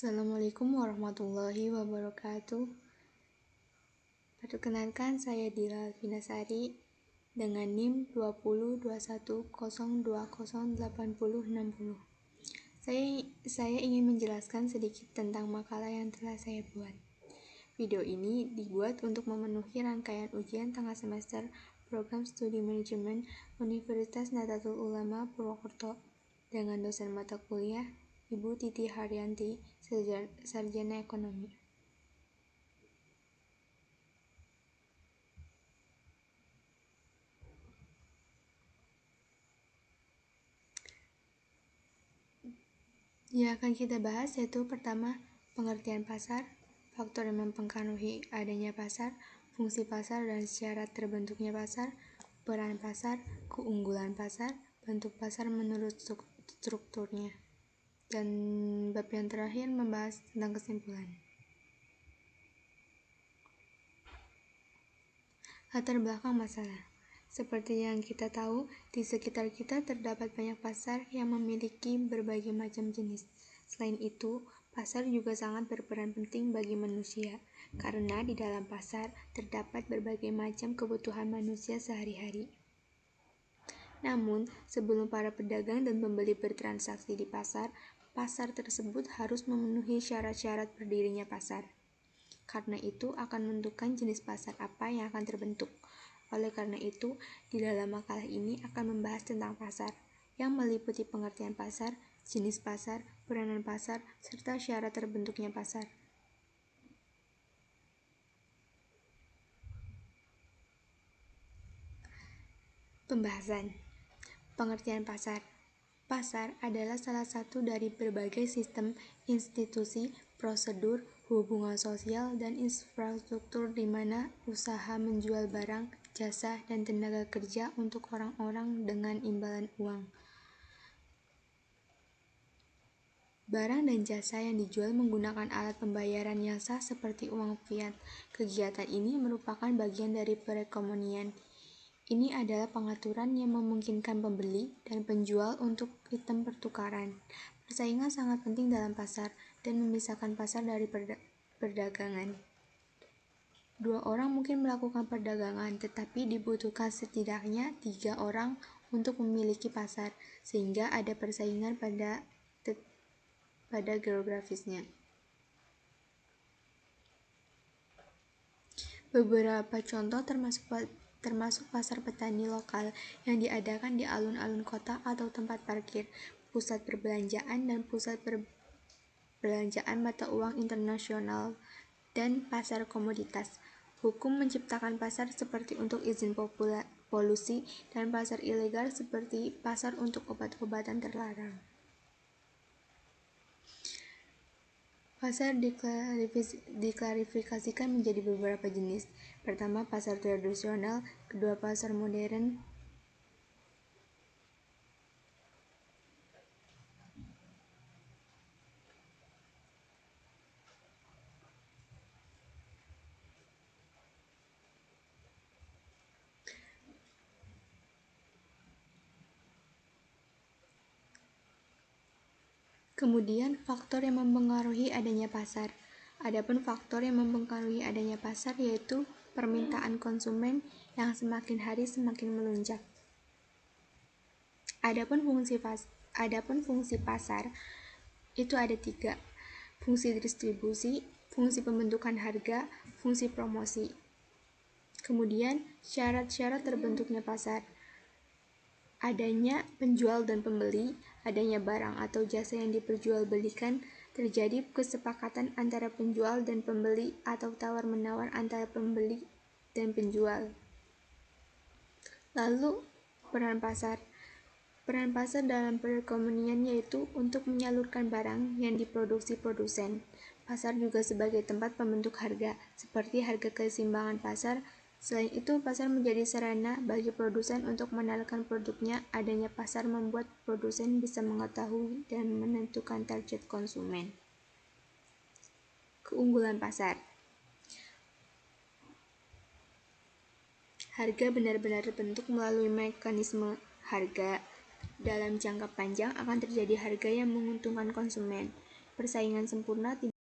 Assalamualaikum warahmatullahi wabarakatuh. Perkenalkan, saya Dila Vinasari dengan NIM 202102008060. Saya ingin menjelaskan sedikit tentang makalah yang telah saya buat. Video ini dibuat untuk memenuhi rangkaian ujian tengah semester Program Studi Manajemen Universitas Nahdlatul Ulama Purwokerto dengan dosen mata kuliah Ibu Titi Haryanti, Sarjana Ekonomi. Yang akan kita bahas yaitu pertama, pengertian pasar, faktor yang mempengaruhi adanya pasar, fungsi pasar dan syarat terbentuknya pasar, peran pasar, keunggulan pasar, bentuk pasar menurut strukturnya. Dan bab yang terakhir membahas tentang kesimpulan. Latar belakang masalah. Seperti yang kita tahu, di sekitar kita terdapat banyak pasar yang memiliki berbagai macam jenis. Selain itu, pasar juga sangat berperan penting bagi manusia, karena di dalam pasar terdapat berbagai macam kebutuhan manusia sehari-hari. Namun, sebelum para pedagang dan pembeli bertransaksi di pasar, pasar tersebut harus memenuhi syarat-syarat berdirinya pasar. Karena itu akan menentukan jenis pasar apa yang akan terbentuk. Oleh karena itu, di dalam makalah ini akan membahas tentang pasar, yang meliputi pengertian pasar, jenis pasar, peranan pasar, serta syarat terbentuknya pasar. Pembahasan. Pengertian pasar. Pasar adalah salah satu dari berbagai sistem, institusi, prosedur, hubungan sosial, dan infrastruktur di mana usaha menjual barang, jasa, dan tenaga kerja untuk orang-orang dengan imbalan uang. Barang dan jasa yang dijual menggunakan alat pembayaran yang sah seperti uang fiat. Kegiatan ini merupakan bagian dari perekonomian. Ini adalah pengaturan yang memungkinkan pembeli dan penjual untuk item pertukaran. Persaingan sangat penting dalam pasar dan memisahkan pasar dari perdagangan. Dua orang mungkin melakukan perdagangan, tetapi dibutuhkan setidaknya 3 orang untuk memiliki pasar, sehingga ada persaingan pada geografisnya. Beberapa contoh termasuk pasar petani lokal yang diadakan di alun-alun kota atau tempat parkir, pusat perbelanjaan dan pusat perbelanjaan mata uang internasional, dan pasar komoditas. Hukum menciptakan pasar seperti untuk izin polusi dan pasar ilegal seperti pasar untuk obat-obatan terlarang. Pasar diklarifikasikan menjadi beberapa jenis. Pertama, pasar tradisional, kedua, pasar modern, kemudian faktor yang mempengaruhi adanya pasar. Adapun faktor yang mempengaruhi adanya pasar yaitu permintaan konsumen yang semakin hari semakin melonjak. Adapun fungsi pasar itu ada 3, fungsi distribusi, fungsi pembentukan harga, fungsi promosi. Kemudian syarat-syarat terbentuknya pasar. Adanya penjual dan pembeli, adanya barang atau jasa yang diperjualbelikan, terjadi kesepakatan antara penjual dan pembeli atau tawar-menawar antara pembeli dan penjual. Lalu, peran pasar. Peran pasar dalam perekonomian yaitu untuk menyalurkan barang yang diproduksi produsen. Pasar juga sebagai tempat pembentuk harga, seperti harga keseimbangan pasar. Selain itu, pasar menjadi sarana bagi produsen untuk menawarkan produknya. Adanya pasar membuat produsen bisa mengetahui dan menentukan target konsumen. Keunggulan pasar. Harga benar-benar terbentuk melalui mekanisme harga. Dalam jangka panjang akan terjadi harga yang menguntungkan konsumen. Persaingan sempurna tidak